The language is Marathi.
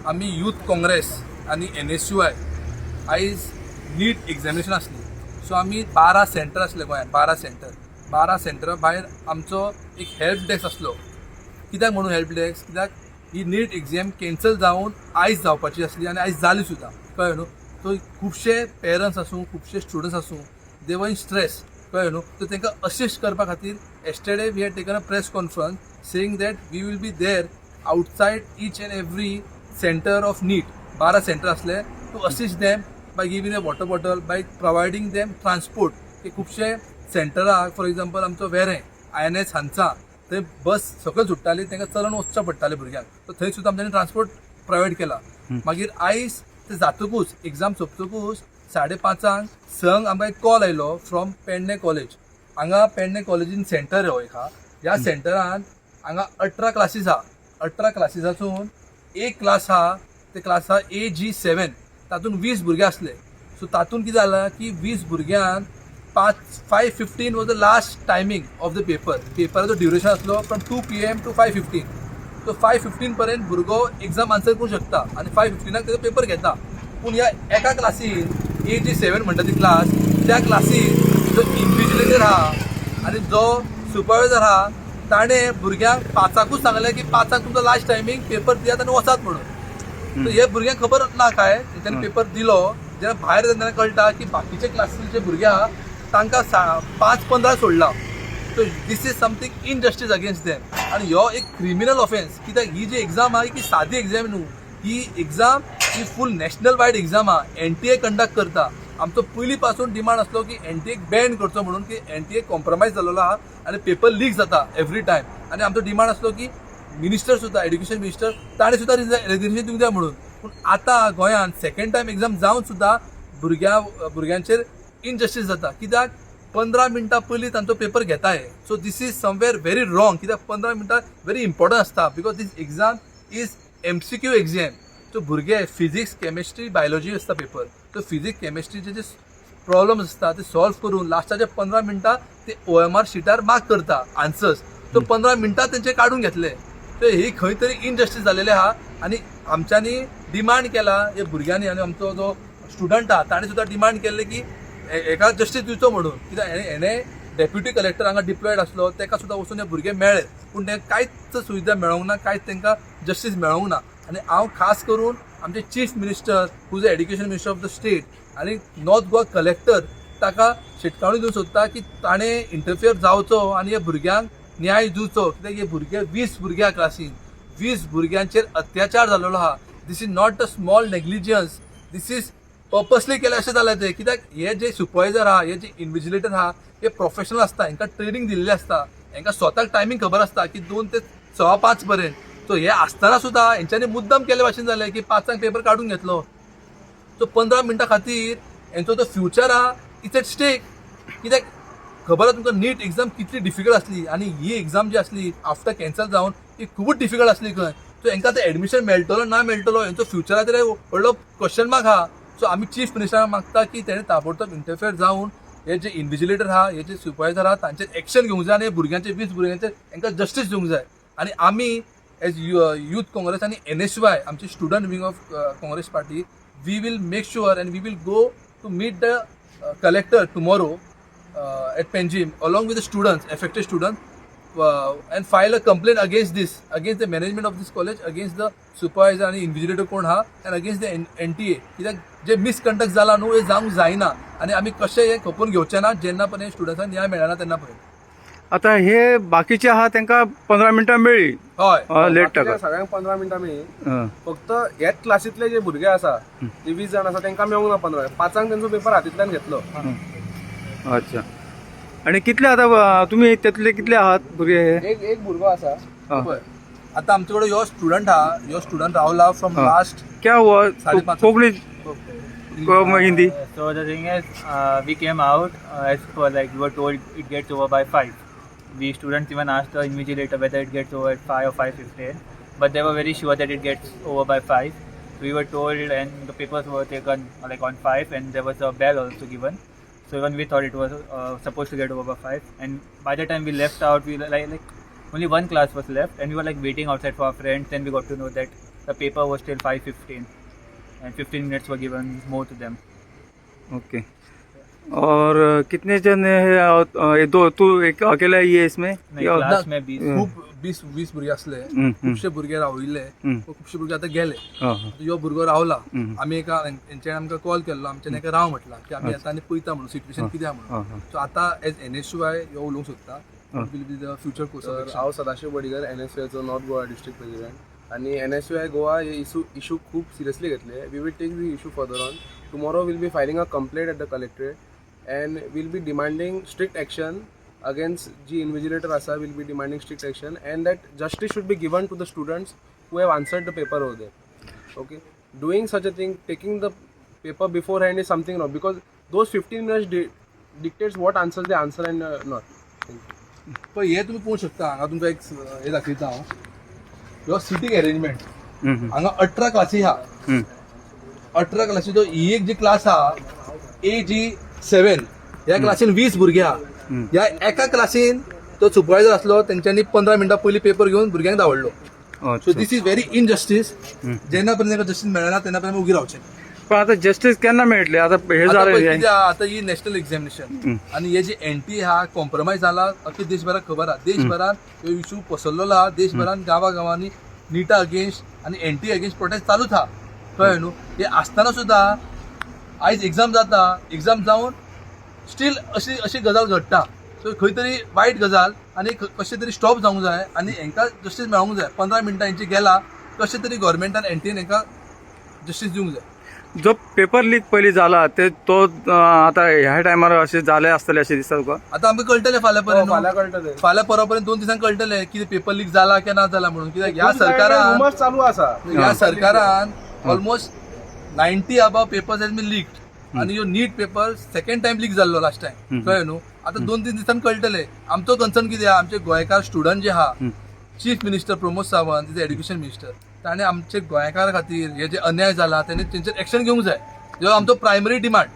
आमी यूथ काँग्रेस आनी NSUI आयज नीट एग्जामिनेशन आसली. सो आमी 12 सेंटर आसले गोंयांत, 12 सेंटरा भायर आमचो एक हेल्प डेस्क आसलो. कित्याक म्हणून हेल्प डेस्क? कित्याक ही नीट एग्जाम कॅन्सल जावन आयज जावपाची आसली आनी आयज जाली सुद्दां, कळ्ळें न्हू. सो खुबशे पेरंट्स आसूं, खुबशे स्टुडंट्स आसूं, दे वर इन स्ट्रेस, कळ्ळें न्हू. सो तांकां असिस्ट करपा खातीर yesterday we had taken a press conference saying that we will be there outside each and every center of NEET, 12 centre असले, to assist them by giving a water bottle, by providing them transport. हे खुबशे सेंटराक फॉर एग्जाम्पल आमचो वेरें INS हांचा थंय बस सकयल सुट्टाली, तांकां चलून वचचें पडटालें भुरग्यांक. सो थंय सुद्दां आमच्यांनी ट्रान्सपोर्ट प्रोवायड केला. मागीर आयज ते जातकूच एग्जाम सोंपतकूच 5:30 संक आमकां एक कॉल आयलो फ्रॉम पेडणे कॉलेज. हांगा पेडणे कॉलेजीन सेंटर हो एक आहा. ह्या सेंटरान हांगा 18 क्लासीस आहा. 18 क्लासीसासून एक क्लास आहा, ते क्लास आहा AG7, तातूंत 20 भुरगे आसले. सो तातूंत कितें जालां की 20 भुरग्यांक 5:15 was the last timing of the paper. पेपराचो ड्युरेशन आसलो फ्रॉम 2 PM to 5:15. सो 5:15 पर्यंत भुरगो एग्जाम आन्सर करूंक शकता आनी 5:15 तेजो पेपर घेता. पूण ह्या एका क्लासीन AG7 म्हणटा ती क्लास, त्या क्लासीन जो इन्व्हिजिलेटर आहा आनी जो सुपरवायझर आहा ताणें भुरग्यांक 5:00 सांगलें की 5:00 तुमचो लास्ट टायमींग, पेपर दियात आनी वचात म्हणून. सो हे भुरग्यांक खबर ना काय, तेंच्यांनी पेपर दिलो. जेन्ना भायर तेन्ना कळटा की बाकीचे क्लासीचे भुरगे आहा तांकां 5:15 सोडला. So this is something injustice against them. आनी हो एक क्रिमिनल ऑफेन्स. कित्याक ही जी एग्जाम आहा ही सादी एग्जाम न्हू. ही एग्जाम ही फूल नॅशनल वायड एग्जाम आहा. NTA कंडक्ट करता. आमचो पयलीं पासून डिमांड आसलो की NTA बॅन करचो म्हणून, की NTA कॉम्प्रोमायज जाल्लो आहा आनी पेपर लीक जाता एवरी टायम. आनी आमचो डिमांड आसलो की मिनिस्टर सुद्दां, एड्युकेशन मिनिस्टर, ताणें सुद्दां रेजिग्नेशन दिवंक जाय म्हणून. पूण आतां गोंयांत सेकंड टायम एग्जाम जावन सुद्दां भुरग्यांचेर इनजस्टीस जाता. कित्याक 15 मिनटां पयलीं तांचो पेपर घेताय. So this is somewhere very wrong. कित्याक 15 मिनटां व्हेरी इम्पॉर्टंट आसता, because this exam is MCQ exam. So भुरगे फिजिक्स, केमिस्ट्री, बायोलॉजी आसता पेपर. सो फिजिक्स, केमिस्ट्रीचे जे प्रॉब्लम्स आसता ते सॉल्व करून लास्टाचे 15 मिनटां ते OMR शिटार मार्क करता आन्सर्स. सो 15 मिनटां तेंचे काडून घेतले. सो ही खंय तरी इनजस्टीस जालेली आहा आनी आमच्यांनी डिमांड केला हे भुरग्यांनी, आनी आमचो जो स्टुडंट आहा ताणें सुद्दां डिमांड केल्ले की हेका जस्टीस दिवचो म्हणून. कित्याक हेणे डेप्युटी कलेक्टर हांगा डिप्लॉयड आसलो, ताका सुद्दां वचून हे भुरगे मेळ्ळे, पूण तांकां कांयच सुविधा मेळोंक ना, कांयच तांकां जस्टीस मेळोंक ना. आनी हांव खास करून आमचे chief minister, whose the education minister of the state, आनी नॉर्थ गोवा कलेक्टर, ताका शिटकावणी दिवंक सोदता की ताणें इंटरफियर जावचो आनी हे भुरग्यांक न्याय दिवचो. कित्याक हे भुरगे 20 भुरग्या क्लासीन, 20 भुरग्यांचेर अत्याचार जाल्लो आहा. This is not a small negligence, this is purposely केलें अशें जालें तें. कित्याक हे जे सुपरवायझर आहा, हे जे इन्व्हिजिलेटर आहा, हे प्रोफेशनल आसता, हांकां ट्रेनिंग दिल्ली आसता, हांकां स्वताक टायमींग खबर आसता की 2 ते 5:15 पर्यंत. सो हे आसतना सुद्दां हेंच्यांनी मुद्दम केले भाशेन जालें की 5:00 पेपर काडून घेतलो. सो 15 मिनटां खातीर हेंचो जो फ्युचर आहा इट्स एट स्टेक. कित्याक खबर आहा तुमकां नीट एग्जाम कितली डिफिकल्ट आसली, आनी ही एग्जाम जी आसली आफ्टर कॅन्सल जावन ही खूबच डिफिकल्ट आसली खंय. सो हांकां ते एडमिशन मेळटलो ना मेळटलो हेंचो फ्युचराचेर व्हडलो क्वेश्चन मार्क आहा. सो आमी चीफ मिनिस्टराक मागता की तेणें ताबडतोब इंटरफियर जावन हे जे इन्व्हिजिलेटर आहा, हे जे सुपरवायझर आहा तांचेर एक्शन घेवंक जाय आनी भुरग्यांचे 20 भुरग्यांचेर हांकां जस्टीस दिवंक जाय. आनी आमी एज यूथ काँग्रेस आनी NSUI, आमची student wing of Congress party, we will make sure and we will go to meet the collector tomorrow at Panjim along with the students, affected students, and file a complaint against the management of this college, against the supervisor and invigilator कोण हा, and against the NTA. कित्याक जे मिसकंडक्ट जाला न्हू हे जावंक जायना आनी आमी कशें हे खपून घेवचे ना जेन्ना पर्यंत स्टुडंट्सांक न्याय मेळना तेन्ना पर्यंत. आता हे बाकीचे आहा तांकां 15 मिनटां मेळ्ळी. हय, लेट टाका सगळ्यांक 15 मिनटां मेळ्ळी. फक्त ह्याच क्लासींतले जे भुरगे आसा ते 20 जाण आसा तांकां मेळूंक ना 15. 5:00 तेंचो पेपर हातींतल्यान घेतलो. अच्छा. आणि कितले आता तुम्ही त्यातले कितले आहात भुरगे हे? एक भुरगो आसा. आता आमचे कडेन ह्यो स्टुडंट आहा, ह्यो स्टुडंट रावला फ्रॉम लास्ट क्या हुआ? 5:30. Konkani Hindi. So the thing is, we came out as per like we were told it gets over by 5. The students even asked the invigilator whether it gets over at 5 or 5:15, but they were very sure that it gets over by 5. So we were told, and the papers were taken like on 5, and there was a bell also given. So even we thought it was supposed to get over by 5. And by the time we left out, we like only one class was left, and we were like waiting outside for our friends. Then we got to know that the paper was till 5:15 and 15 minutes were given more to them. Okay और कितने जन है ये दो तू एक अकेला ही है इसमें नाही, या- class में 20. खूप 20 भुरगे असले, खुबशे भुरगे राविल्ले, खुबशे भुरगे आता गेले. हां, आता ह्यो भुरगो रावला, हम्म. आमी हेंच्यानी आमकां कॉल केल्लो, आमच्यान एका राव म्हटला की आमी येता आनी पळयता म्हणून सिच्युएशन कितें आहा हां, म्हणून. सो आता एज NSUI ह्यो उलोवंक सोदता will be the future course तर ऑफ हांव सदाशिव बडिगर NSUIचो नॉर्थ गोवा डिस्ट्रिक्ट प्रेसिडेंट आणि NSUI गोवा हे इशू खूप सिरियसली घेतले. We will take the issue further on. Tomorrow will be filing a complaint at the collectorate and will be demanding strict action against जी invigilator asa will be demanding strict action and that justice should be given to the students who have answered the paper over there. Okay, doing such a thing, taking the paper beforehand is something wrong because those 15 minutes dictates what answers they answer and not. पण हे तुम्ही पळोवंक शकता. हांगा तुमकां एक हे दाखयता हांव. ह्यो सिटींग अरेंजमेंट. हम्म, हांगा 18 क्लासी आहा. हम्म, 18 क्लासीचो ही एक जी क्लास आहा AG7 ह्या क्लासीन 20 भुरगे आहा. ह्या एका क्लासीन तो सुपरवायझर असलो, तेंच्यांनी 15 मिनटां पयलीं पेपर घेवन भुरग्यांक धांवडलो. सो अच्छा. दिस इज व्हेरी इनजस्टीस. जेन्ना पर्यंत जस्टीस मेळना तेन्ना पर्यंत उगी रावचें. पण आता जस्टिस केन्ना मेळटले आता हे आता पळय झालं कितें आहा, आता ही नॅशनल एक्झामिनेशन आणि हे जे NT हा कॉम्प्रोमायज जाला अख्ख्या देशभराक खबर आहा. देशभरात ह्यो इशू पसरलेलो आहा. देशभरात गांवांनी नीटा अगेन्स्ट आणि NT अगेन्स्ट प्रोटेस्ट चालूच आहा. कळ्ळें न्हू. हे आसतना सुद्दां आयज एग्जाम जाता, एग्जाम जावन स्टील अशी गजाल घडटा. सो खंय तरी वायट गजाल आणि कशें तरी स्टॉप जावंक जाय आणि हांकां जस्टीस मेळोंक जाय. 15 मिनटां हेंची गेला, कशें तरी गव्हर्मेंटान NTन हांकां जस्टीस दिवंक जाय. जो पेपर लीक पयलीं जाला ते तो आता ह्या टायमार अशें जालें आसतलें अशें दिसता तुका? आता आमकां कळटलें फाल्यां पर्यंत. फाल्यां कळटलें. फाल्यां परवा पर्यंत 2 दिसांक कळटलें की पेपर लीक जाला की ना जाला म्हणून. कित्याक ह्या सरकारान रुमर्स चालू आसा. Almost 90 above papers has been leaked. आणि ह्यो NEET paper second time leak जाल्लो लास्ट टाइम. कळ्ळें न्हू. आता 2-3 दिसांनी कळटलें. आमचो कन्सर्न कितें आहा, आमचे गोंयकार स्टुडंट जे आहा, chief minister Pramod Sawant is education minister, ताणें आमचे गोंयकार खातीर हे जे अन्याय जाला तेणें तेंचेर एक्शन घेवंक जाय. ह्यो आमचो प्रायमरी डिमांड.